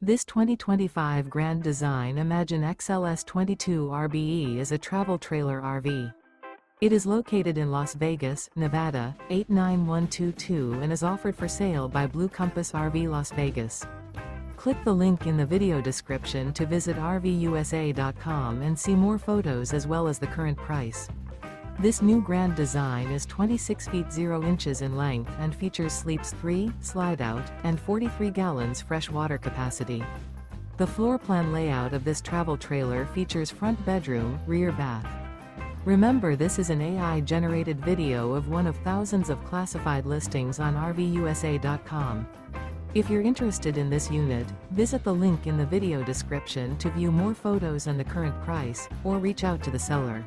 This 2025 Grand Design Imagine XLS 22 RBE is a travel trailer RV. It is located in Las Vegas, Nevada, 89122 and is offered for sale by Blue Compass RV Las Vegas. Click the link in the video description to visit RVUSA.com and see more photos as well as the current price. This new Grand Design is 26 feet 0 inches in length and features sleeps 3, slide-out, and 43 gallons fresh water capacity. The floor plan layout of this travel trailer features front bedroom, rear bath. Remember, this is an AI-generated video of one of thousands of classified listings on RVUSA.com. If you're interested in this unit, visit the link in the video description to view more photos and the current price, or reach out to the seller.